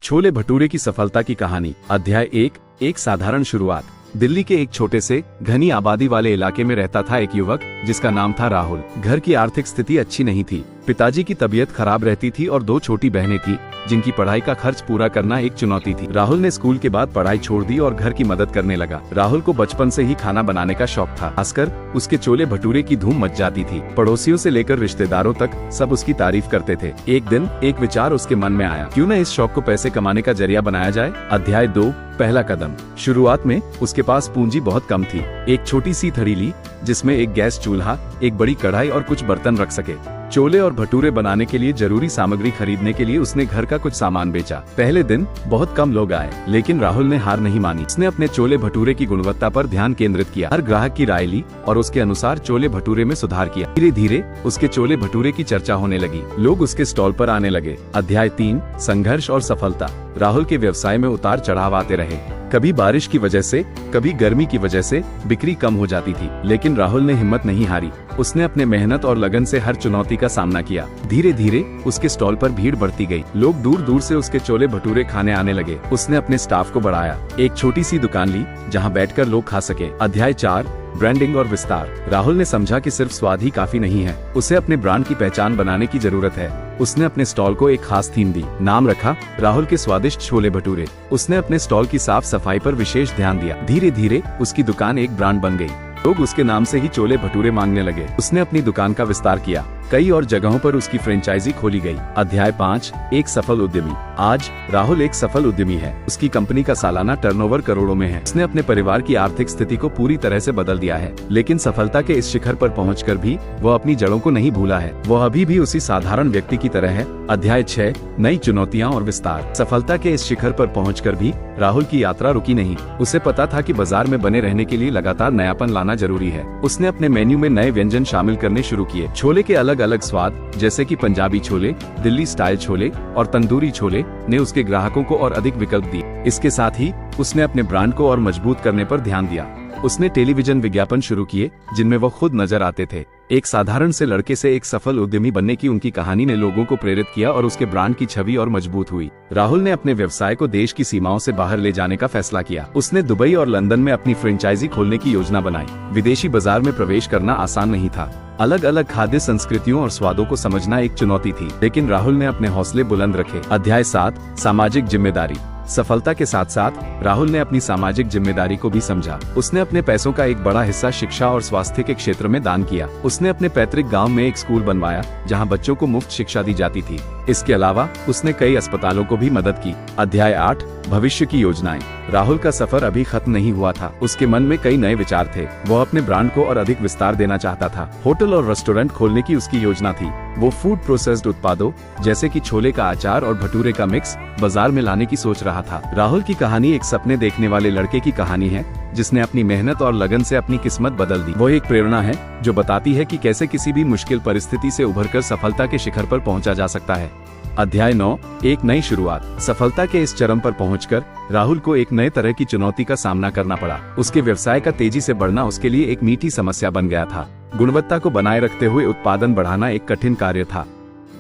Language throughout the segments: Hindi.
छोले भटूरे की सफलता की कहानी। अध्याय 1। एक साधारण शुरुआत। दिल्ली के एक छोटे से घनी आबादी वाले इलाके में रहता था एक युवक जिसका नाम था राहुल। घर की आर्थिक स्थिति अच्छी नहीं थी। पिताजी की तबीयत खराब रहती थी और 2 छोटी बहनें थी जिनकी पढ़ाई का खर्च पूरा करना एक चुनौती थी। राहुल ने स्कूल के बाद पढ़ाई छोड़ दी और घर की मदद करने लगा। राहुल को बचपन से ही खाना बनाने का शौक था, खासकर उसके छोले भटूरे की धूम मच जाती थी। पड़ोसियों से लेकर रिश्तेदारों तक सब उसकी तारीफ करते थे। एक दिन एक विचार उसके मन में आया, क्यों न इस शौक को पैसे कमाने का जरिया बनाया जाए। अध्याय 2। पहला कदम। शुरुआत में उसके पास पूंजी बहुत कम थी। एक छोटी सी थड़ी ली जिसमें एक गैस चूल्हा, एक बड़ी कढ़ाई और कुछ बर्तन रख सके। छोले और भटूरे बनाने के लिए जरूरी सामग्री खरीदने के लिए उसने घर का कुछ सामान बेचा। पहले दिन बहुत कम लोग आए, लेकिन राहुल ने हार नहीं मानी। उसने अपने छोले भटूरे की गुणवत्ता पर ध्यान केंद्रित किया, हर ग्राहक की राय ली और उसके अनुसार छोले भटूरे में सुधार किया। धीरे धीरे उसके छोले भटूरे की चर्चा होने लगी, लोग उसके स्टॉल पर आने लगे। अध्याय 3। संघर्ष और सफलता। राहुल के व्यवसाय में उतार चढ़ाव आते रहे। कभी बारिश की वजह से, कभी गर्मी की वजह से बिक्री कम हो जाती थी, लेकिन राहुल ने हिम्मत नहीं हारी। उसने अपने मेहनत और लगन से हर चुनौती का सामना किया। धीरे धीरे उसके स्टॉल पर भीड़ बढ़ती गई, लोग दूर दूर से उसके छोले भटूरे खाने आने लगे। उसने अपने स्टाफ को बढ़ाया, एक छोटी सी दुकान ली जहां बैठकर लोग खा सके। अध्याय 4। ब्रांडिंग और विस्तार। राहुल ने समझा कि सिर्फ स्वाद ही काफी नहीं है, उसे अपने ब्रांड की पहचान बनाने की जरूरत है। उसने अपने स्टॉल को एक खास थीम दी, नाम रखा राहुल के स्वादिष्ट छोले भटूरे। उसने अपने स्टॉल की साफ सफाई पर विशेष ध्यान दिया। धीरे धीरे उसकी दुकान एक ब्रांड बन गई, लोग उसके नाम से ही छोले भटूरे मांगने लगे। उसने अपनी दुकान का विस्तार किया, कई और जगहों पर उसकी फ्रेंचाइजी खोली गई। अध्याय 5। एक सफल उद्यमी। आज राहुल एक सफल उद्यमी है। उसकी कंपनी का सालाना टर्नओवर करोड़ों में है। उसने अपने परिवार की आर्थिक स्थिति को पूरी तरह से बदल दिया है, लेकिन सफलता के इस शिखर पर पहुंचकर भी वह अपनी जड़ों को नहीं भूला है। वह अभी भी उसी साधारण व्यक्ति की तरह है। अध्याय 6। नई चुनौतियां और विस्तार। सफलता के इस शिखर पर पहुंचकर भी राहुल की यात्रा रुकी नहीं। उसे पता था कि बाजार में बने रहने के लिए लगातार नयापन लाना जरूरी है। उसने अपने मेन्यू में नए व्यंजन शामिल करने शुरू किए। छोले के अलग अलग स्वाद, जैसे कि पंजाबी छोले, दिल्ली स्टाइल छोले और तंदूरी छोले ने उसके ग्राहकों को और अधिक विकल्प दिए। इसके साथ ही उसने अपने ब्रांड को और मजबूत करने पर ध्यान दिया। उसने टेलीविजन विज्ञापन शुरू किए जिनमें वो खुद नजर आते थे। एक साधारण से लड़के से एक सफल उद्यमी बनने की उनकी कहानी ने लोगों को प्रेरित किया और उसके ब्रांड की छवि और मजबूत हुई। राहुल ने अपने व्यवसाय को देश की सीमाओं से बाहर ले जाने का फैसला किया। उसने दुबई और लंदन में अपनी फ्रेंचाइजी खोलने की योजना बनाई। विदेशी बाजार में प्रवेश करना आसान नहीं था। अलग अलग खाद्य संस्कृतियों और स्वादों को समझना एक चुनौती थी, लेकिन राहुल ने अपने हौसले बुलंद रखे। अध्याय 7। सामाजिक जिम्मेदारी। सफलता के साथ साथ राहुल ने अपनी सामाजिक जिम्मेदारी को भी समझा। उसने अपने पैसों का एक बड़ा हिस्सा शिक्षा और स्वास्थ्य के क्षेत्र में दान किया। उसने अपने पैतृक गांव में एक स्कूल बनवाया जहां बच्चों को मुफ्त शिक्षा दी जाती थी। इसके अलावा उसने कई अस्पतालों को भी मदद की। अध्याय 8। भविष्य की योजनाएं। राहुल का सफर अभी खत्म नहीं हुआ था। उसके मन में कई नए विचार थे। वह अपने ब्रांड को और अधिक विस्तार देना चाहता था। होटल और रेस्टोरेंट खोलने की उसकी योजना थी। वो फूड प्रोसेस्ड उत्पादों जैसे कि छोले का अचार और भटूरे का मिक्स बाजार में लाने की सोच रहा था। राहुल की कहानी एक सपने देखने वाले लड़के की कहानी है जिसने अपनी मेहनत और लगन से अपनी किस्मत बदल दी। वो एक प्रेरणा है जो बताती है कि कैसे किसी भी मुश्किल परिस्थिति से उभरकर सफलता के शिखर पर पहुंचा जा सकता है। अध्याय 9। एक नई शुरुआत। सफलता के इस चरम पर पहुंचकर राहुल को एक नए तरह की चुनौती का सामना करना पड़ा। उसके व्यवसाय का तेजी से बढ़ना उसके लिए एक मीठी समस्या बन गया था। गुणवत्ता को बनाए रखते हुए उत्पादन बढ़ाना एक कठिन कार्य था।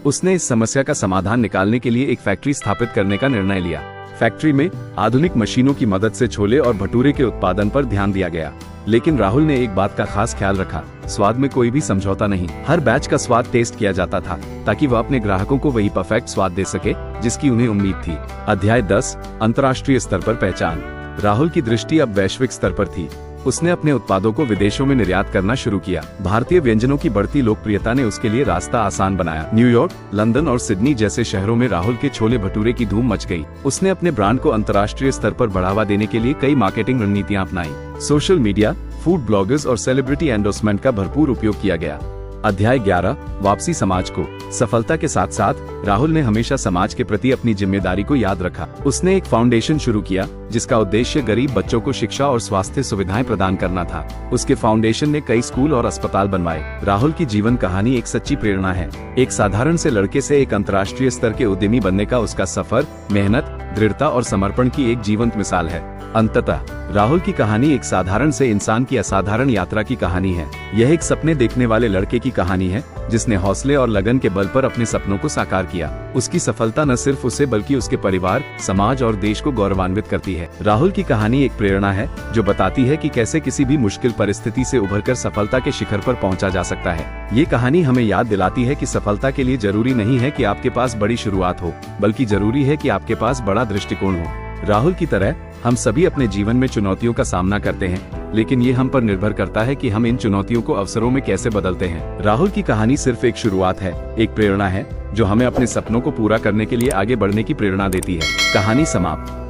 उसने इस समस्या का समाधान निकालने के लिए एक फैक्ट्री स्थापित करने का निर्णय लिया। फैक्ट्री में आधुनिक मशीनों की मदद से छोले और भटूरे के उत्पादन पर ध्यान दिया गया, लेकिन राहुल ने एक बात का खास ख्याल रखा, स्वाद में कोई भी समझौता नहीं। हर बैच का स्वाद टेस्ट किया जाता था ताकि वह अपने ग्राहकों को वही परफेक्ट स्वाद दे सके जिसकी उन्हें उम्मीद थी। अध्याय 10। अंतर्राष्ट्रीय स्तर पर पहचान। राहुल की दृष्टि अब वैश्विक स्तर पर थी। उसने अपने उत्पादों को विदेशों में निर्यात करना शुरू किया। भारतीय व्यंजनों की बढ़ती लोकप्रियता ने उसके लिए रास्ता आसान बनाया। न्यूयॉर्क, लंदन और सिडनी जैसे शहरों में राहुल के छोले भटूरे की धूम मच गई। उसने अपने ब्रांड को अंतर्राष्ट्रीय स्तर पर बढ़ावा देने के लिए कई मार्केटिंग रणनीतियां अपनाई। सोशल मीडिया, फूड ब्लॉगर्स और सेलिब्रिटी एंडोर्समेंट का भरपूर उपयोग किया गया। अध्याय 11। वापसी समाज को। सफलता के साथ साथ राहुल ने हमेशा समाज के प्रति अपनी जिम्मेदारी को याद रखा। उसने एक फाउंडेशन शुरू किया जिसका उद्देश्य गरीब बच्चों को शिक्षा और स्वास्थ्य सुविधाएं प्रदान करना था। उसके फाउंडेशन ने कई स्कूल और अस्पताल बनवाए। राहुल की जीवन कहानी एक सच्ची प्रेरणा है। एक साधारण से लड़के से एक अंतर्राष्ट्रीय स्तर के उद्यमी बनने का उसका सफर मेहनत, दृढ़ता और समर्पण की एक जीवंत मिसाल है। अंततः राहुल की कहानी एक साधारण से इंसान की असाधारण यात्रा की कहानी है। यह एक सपने देखने वाले लड़के की कहानी है जिसने हौसले और लगन के बल पर अपने सपनों को साकार किया। उसकी सफलता न सिर्फ उसे बल्कि उसके परिवार, समाज और देश को गौरवान्वित करती है। राहुल की कहानी एक प्रेरणा है जो बताती है कि कैसे किसी भी मुश्किल परिस्थिति से उभरकर सफलता के शिखर पर पहुंचा जा सकता है। ये कहानी हमें याद दिलाती है कि सफलता के लिए जरूरी नहीं है कि आपके पास बड़ी शुरुआत हो, बल्कि जरूरी है कि आपके पास बड़ा दृष्टिकोण हो। राहुल की तरह हम सभी अपने जीवन में चुनौतियों का सामना करते हैं, लेकिन ये हम पर निर्भर करता है कि हम इन चुनौतियों को अवसरों में कैसे बदलते हैं। राहुल की कहानी सिर्फ एक शुरुआत है, एक प्रेरणा है जो हमें अपने सपनों को पूरा करने के लिए आगे बढ़ने की प्रेरणा देती है। कहानी समाप्त।